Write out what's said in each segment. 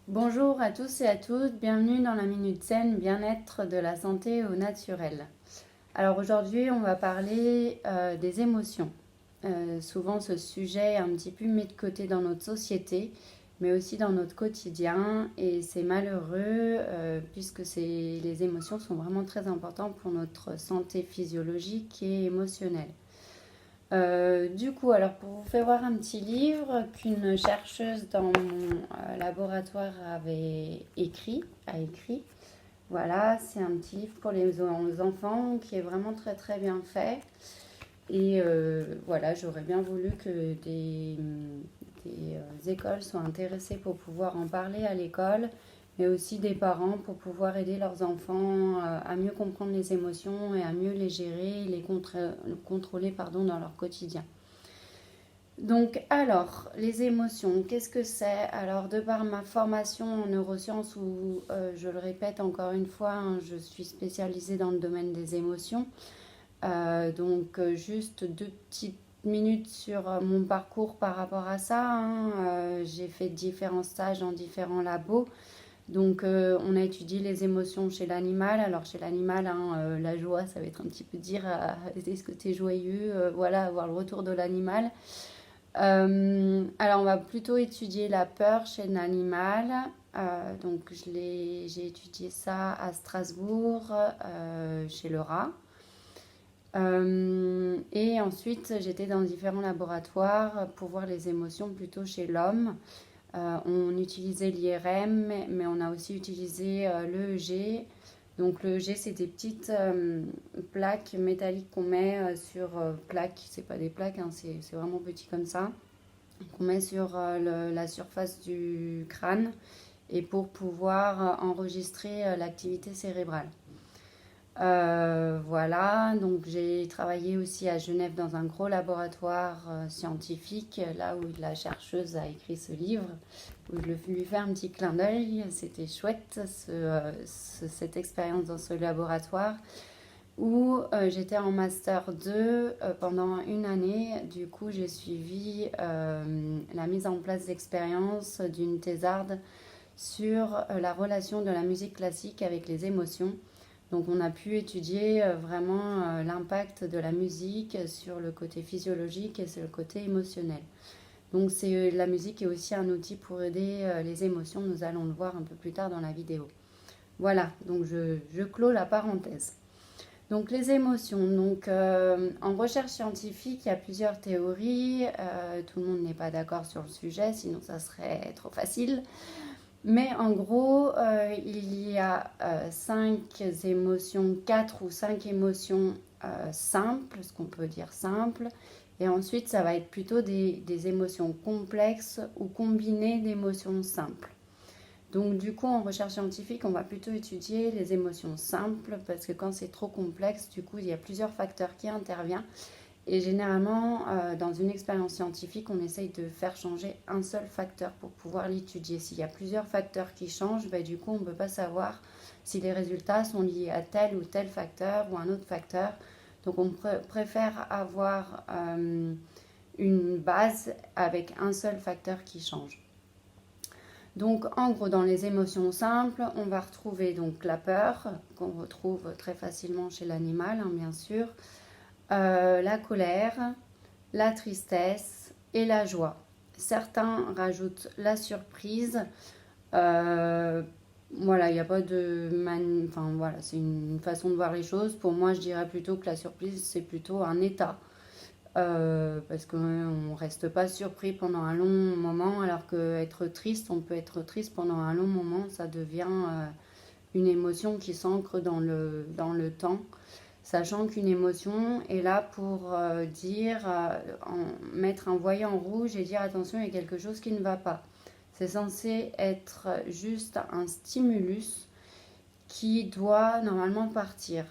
Bonjour à tous et à toutes, bienvenue dans la Minute Zen Bien-être de la santé au naturel. Alors aujourd'hui on va parler des émotions. Souvent ce sujet est un petit peu mis de côté dans notre société, mais aussi dans notre quotidien et c'est malheureux puisque les émotions sont vraiment très importantes pour notre santé physiologique et émotionnelle. Du coup, alors pour vous faire voir un petit livre qu'une chercheuse dans mon laboratoire a écrit. Voilà, c'est un petit livre pour les enfants qui est vraiment très très bien fait. Et voilà, j'aurais bien voulu que des écoles soient intéressées pour pouvoir en parler à l'école, mais aussi des parents pour pouvoir aider leurs enfants à mieux comprendre les émotions et à mieux les gérer, contrôler pardon, dans leur quotidien. Donc, alors, les émotions, qu'est-ce que c'est? Alors, de par ma formation en neurosciences, où je le répète encore une fois, hein, je suis spécialisée dans le domaine des émotions. Juste 2 petites minutes sur mon parcours par rapport à ça, hein. J'ai fait différents stages dans différents labos. On a étudié les émotions chez l'animal. Alors, chez l'animal, hein, la joie, ça va être un petit peu dire est-ce que tu es joyeux? Voilà, avoir le retour de l'animal. Alors, on va plutôt étudier la peur chez l'animal. J'ai étudié ça à Strasbourg, chez le rat. Et ensuite, j'étais dans différents laboratoires pour voir les émotions plutôt chez l'homme. On utilisait l'IRM, mais on a aussi utilisé l'EEG. Donc l'EEG, c'est des petites plaques métalliques qu'on met sur plaques, c'est pas des plaques, hein, c'est vraiment petit comme ça, qu'on met sur la surface du crâne et pour pouvoir enregistrer l'activité cérébrale. Voilà, donc j'ai travaillé aussi à Genève dans un gros laboratoire scientifique, là où la chercheuse a écrit ce livre, où je lui fais un petit clin d'œil. C'était chouette cette expérience dans ce laboratoire où j'étais en master 2 pendant une année. Du coup, j'ai suivi la mise en place d'expériences d'une thésarde sur la relation de la musique classique avec les émotions. Donc on a pu étudier vraiment l'impact de la musique sur le côté physiologique et sur le côté émotionnel. Donc la musique est aussi un outil pour aider les émotions, nous allons le voir un peu plus tard dans la vidéo. Voilà, donc je clôt la parenthèse. Donc les émotions, en recherche scientifique, il y a plusieurs théories, tout le monde n'est pas d'accord sur le sujet, sinon ça serait trop facile. Mais en gros, il y a 4 ou 5 émotions simples, ce qu'on peut dire simples. Et ensuite, ça va être plutôt des émotions complexes ou combinées d'émotions simples. Donc du coup, en recherche scientifique, on va plutôt étudier les émotions simples parce que quand c'est trop complexe, du coup, il y a plusieurs facteurs qui interviennent. Et généralement, dans une expérience scientifique, on essaye de faire changer un seul facteur pour pouvoir l'étudier. S'il y a plusieurs facteurs qui changent, du coup, on ne peut pas savoir si les résultats sont liés à tel ou tel facteur ou un autre facteur. Donc, on préfère avoir une base avec un seul facteur qui change. Donc, en gros, dans les émotions simples, on va retrouver donc la peur, qu'on retrouve très facilement chez l'animal, hein, bien sûr, la colère, la tristesse et la joie. Certains rajoutent la surprise. Euh, voilà, il n'y a pas de... Enfin voilà, c'est une façon de voir les choses. Pour moi, je dirais plutôt que la surprise, c'est plutôt un état. Parce qu'on ne reste pas surpris pendant un long moment, alors qu'être triste, on peut être triste pendant un long moment, ça devient une émotion qui s'ancre dans le temps, sachant qu'une émotion est là pour mettre un voyant rouge et dire attention, il y a quelque chose qui ne va pas. C'est censé être juste un stimulus qui doit normalement partir.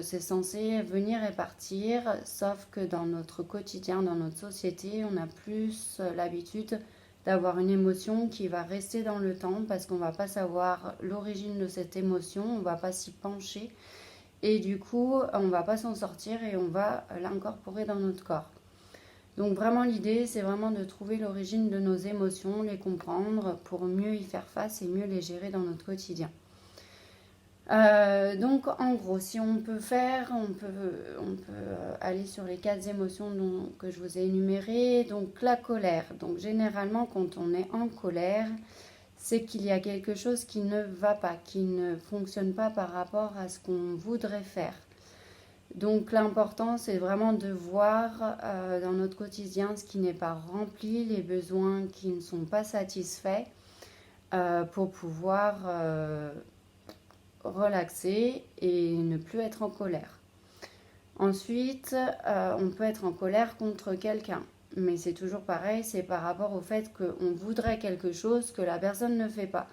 C'est censé venir et partir, sauf que dans notre quotidien, dans notre société, on a plus l'habitude d'avoir une émotion qui va rester dans le temps parce qu'on ne va pas savoir l'origine de cette émotion, on ne va pas s'y pencher et du coup on ne va pas s'en sortir et on va l'incorporer dans notre corps. Donc vraiment l'idée, c'est vraiment de trouver l'origine de nos émotions, les comprendre pour mieux y faire face et mieux les gérer dans notre quotidien. Donc en gros, si on peut faire, on peut aller sur les 4 émotions que je vous ai énumérées. Donc la colère. Donc généralement quand on est en colère, c'est qu'il y a quelque chose qui ne va pas, qui ne fonctionne pas par rapport à ce qu'on voudrait faire. Donc l'important, c'est vraiment de voir dans notre quotidien ce qui n'est pas rempli, les besoins qui ne sont pas satisfaits, pour pouvoir relaxer et ne plus être en colère. Ensuite, on peut être en colère contre quelqu'un. Mais c'est toujours pareil, c'est par rapport au fait qu'on voudrait quelque chose que la personne ne fait pas.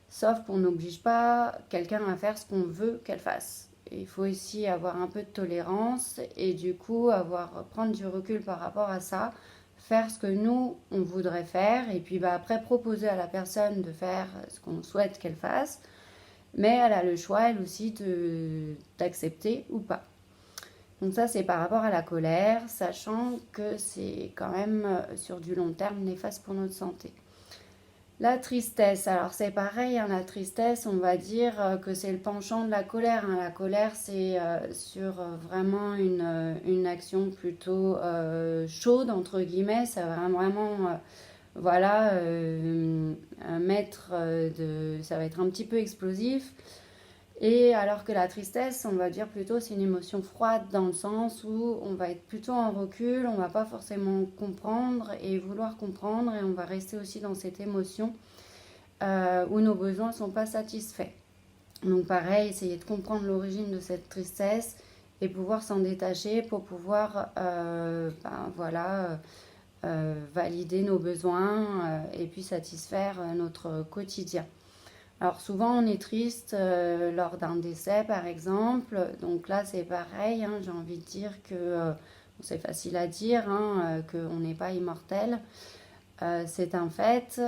Sauf qu'on n'oblige pas quelqu'un à faire ce qu'on veut qu'elle fasse. Il faut aussi avoir un peu de tolérance et du coup prendre du recul par rapport à ça, faire ce que nous on voudrait faire et puis après proposer à la personne de faire ce qu'on souhaite qu'elle fasse, mais elle a le choix elle aussi d'accepter ou pas. Donc ça c'est par rapport à la colère, sachant que c'est quand même sur du long terme néfaste pour notre santé. La tristesse, alors c'est pareil, hein, la tristesse, on va dire que c'est le penchant de la colère. Hein. La colère, c'est sur vraiment une action plutôt chaude, entre guillemets. Ça va vraiment, voilà, ça va être un petit peu explosif. Et alors que la tristesse, on va dire plutôt, c'est une émotion froide dans le sens où on va être plutôt en recul, on va pas forcément comprendre et vouloir comprendre et on va rester aussi dans cette émotion où nos besoins ne sont pas satisfaits. Donc pareil, essayer de comprendre l'origine de cette tristesse et pouvoir s'en détacher pour pouvoir valider nos besoins et puis satisfaire notre quotidien. Alors souvent on est triste lors d'un décès par exemple, donc là c'est pareil, hein, j'ai envie de dire que c'est facile à dire, hein, qu'on n'est pas immortel, c'est un fait,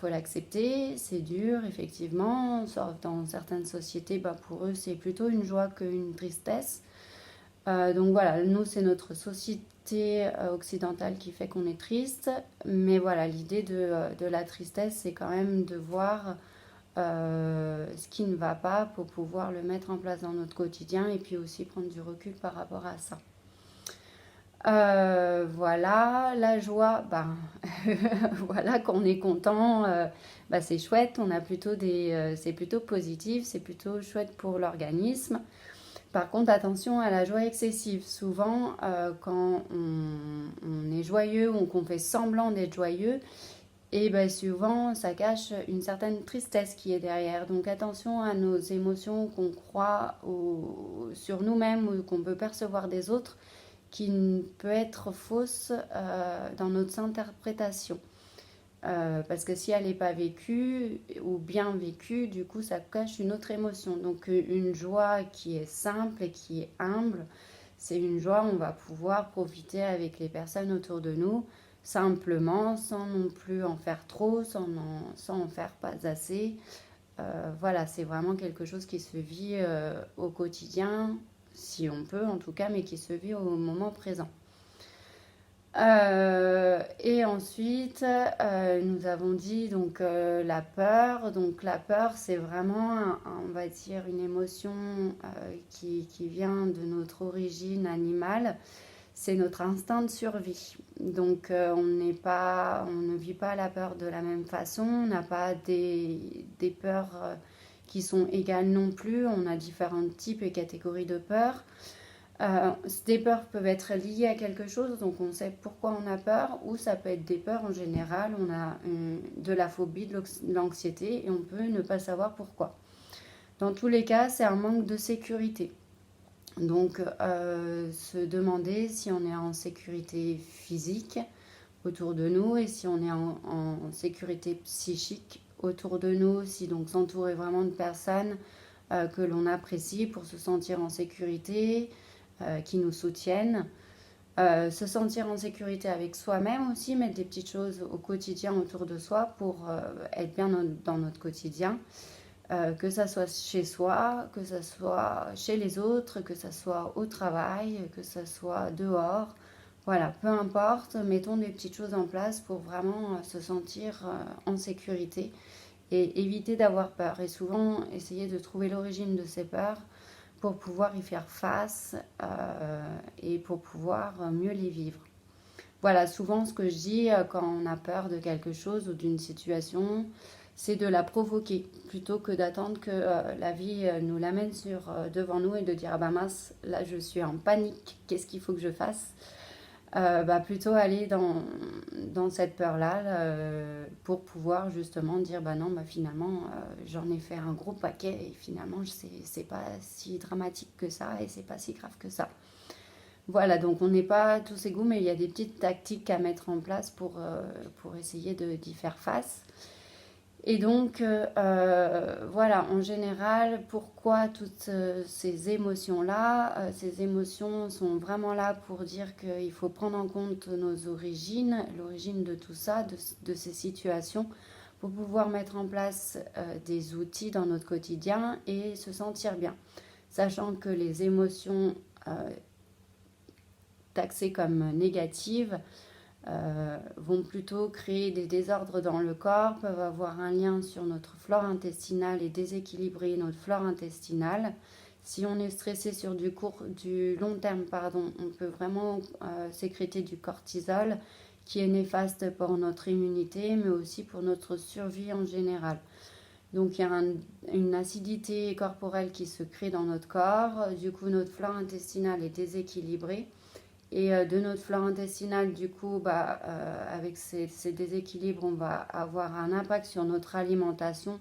faut l'accepter, c'est dur effectivement, sauf dans certaines sociétés, pour eux c'est plutôt une joie qu'une tristesse. Donc voilà, nous c'est notre société occidentale qui fait qu'on est triste, mais voilà, l'idée de la tristesse c'est quand même de voir ce qui ne va pas pour pouvoir le mettre en place dans notre quotidien et puis aussi prendre du recul par rapport à ça. Voilà, la joie, voilà, qu'on est content, c'est chouette, on a plutôt c'est plutôt positif, c'est plutôt chouette pour l'organisme. Par contre, attention à la joie excessive. Souvent, quand on est joyeux ou qu'on fait semblant d'être joyeux, et souvent, ça cache une certaine tristesse qui est derrière. Donc attention à nos émotions qu'on croit sur nous-mêmes ou qu'on peut percevoir des autres, qui peut être fausse dans notre interprétation. Parce que si elle n'est pas vécue ou bien vécue, du coup, ça cache une autre émotion. Donc une joie qui est simple et qui est humble, c'est une joie où on va pouvoir profiter avec les personnes autour de nous, simplement, sans non plus en faire trop, sans en faire pas assez. Voilà, c'est vraiment quelque chose qui se vit au quotidien, si on peut en tout cas, mais qui se vit au moment présent. Et ensuite, nous avons dit donc la peur. Donc la peur, c'est vraiment, on va dire, une émotion qui vient de notre origine animale. C'est notre instinct de survie. Donc on ne vit pas la peur de la même façon. On n'a pas des peurs qui sont égales non plus. On a différents types et catégories de peurs. Des peurs peuvent être liées à quelque chose, donc on sait pourquoi on a peur, ou ça peut être des peurs en général, on a de la phobie, de l'anxiété, et on peut ne pas savoir pourquoi. Dans tous les cas, c'est un manque de sécurité. Donc, se demander si on est en sécurité physique autour de nous et si on est en sécurité psychique autour de nous, si donc s'entourer vraiment de personnes que l'on apprécie pour se sentir en sécurité, qui nous soutiennent. Se sentir en sécurité avec soi-même aussi, mettre des petites choses au quotidien autour de soi pour être bien dans notre quotidien. Que ça soit chez soi, que ça soit chez les autres, que ça soit au travail, que ça soit dehors, Voilà, peu importe, mettons des petites choses en place pour vraiment se sentir en sécurité et éviter d'avoir peur. Et souvent, essayer de trouver l'origine de ces peurs pour pouvoir y faire face et pour pouvoir mieux les vivre. Voilà, souvent ce que je dis quand on a peur de quelque chose ou d'une situation, c'est de la provoquer plutôt que d'attendre que la vie nous l'amène devant nous et de dire ah bah mince, là je suis en panique, qu'est-ce qu'il faut que je fasse? Bah plutôt aller dans cette peur-là pour pouvoir justement dire bah non, bah finalement j'en ai fait un gros paquet et finalement c'est pas si dramatique que ça et c'est pas si grave que ça. Voilà, donc on n'est pas tous égaux, mais il y a des petites tactiques à mettre en place pour essayer d'y faire face. Et donc, voilà, en général, pourquoi toutes ces émotions-là? Ces émotions sont vraiment là pour dire qu'il faut prendre en compte nos origines, l'origine de tout ça, de ces situations, pour pouvoir mettre en place des outils dans notre quotidien et se sentir bien. Sachant que les émotions taxées comme négatives vont plutôt créer des désordres dans le corps, peuvent avoir un lien sur notre flore intestinale et déséquilibrer notre flore intestinale. Si on est stressé sur du long terme, on peut vraiment sécréter du cortisol qui est néfaste pour notre immunité, mais aussi pour notre survie en général. Donc il y a une acidité corporelle qui se crée dans notre corps, du coup notre flore intestinale est déséquilibrée. Et de notre flore intestinale, du coup, avec ces déséquilibres, on va avoir un impact sur notre alimentation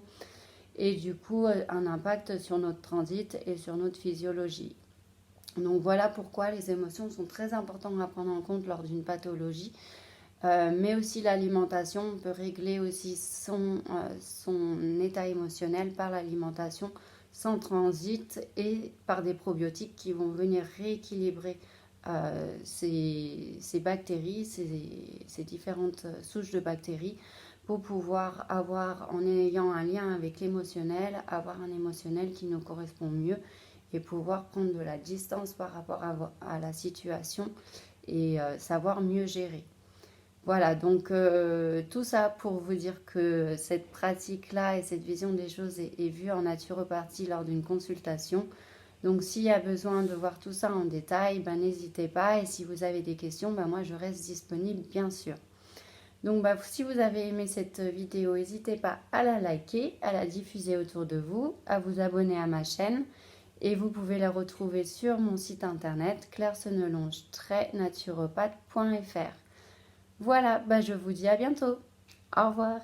et du coup un impact sur notre transit et sur notre physiologie. Donc voilà pourquoi les émotions sont très importantes à prendre en compte lors d'une pathologie. Mais aussi l'alimentation, on peut régler aussi son état émotionnel par l'alimentation sans transit et par des probiotiques qui vont venir rééquilibrer ces bactéries, ces différentes souches de bactéries pour pouvoir avoir, en ayant un lien avec l'émotionnel, avoir un émotionnel qui nous correspond mieux et pouvoir prendre de la distance par rapport à la situation et savoir mieux gérer. Voilà, donc tout ça pour vous dire que cette pratique-là et cette vision des choses est vue en naturopathie lors d'une consultation. Donc s'il y a besoin de voir tout ça en détail, n'hésitez pas. Et si vous avez des questions, moi je reste disponible bien sûr. Donc si vous avez aimé cette vidéo, n'hésitez pas à la liker, à la diffuser autour de vous, à vous abonner à ma chaîne. Et vous pouvez la retrouver sur mon site internet clairesennelonge-naturopathe.fr. Voilà, je vous dis à bientôt. Au revoir.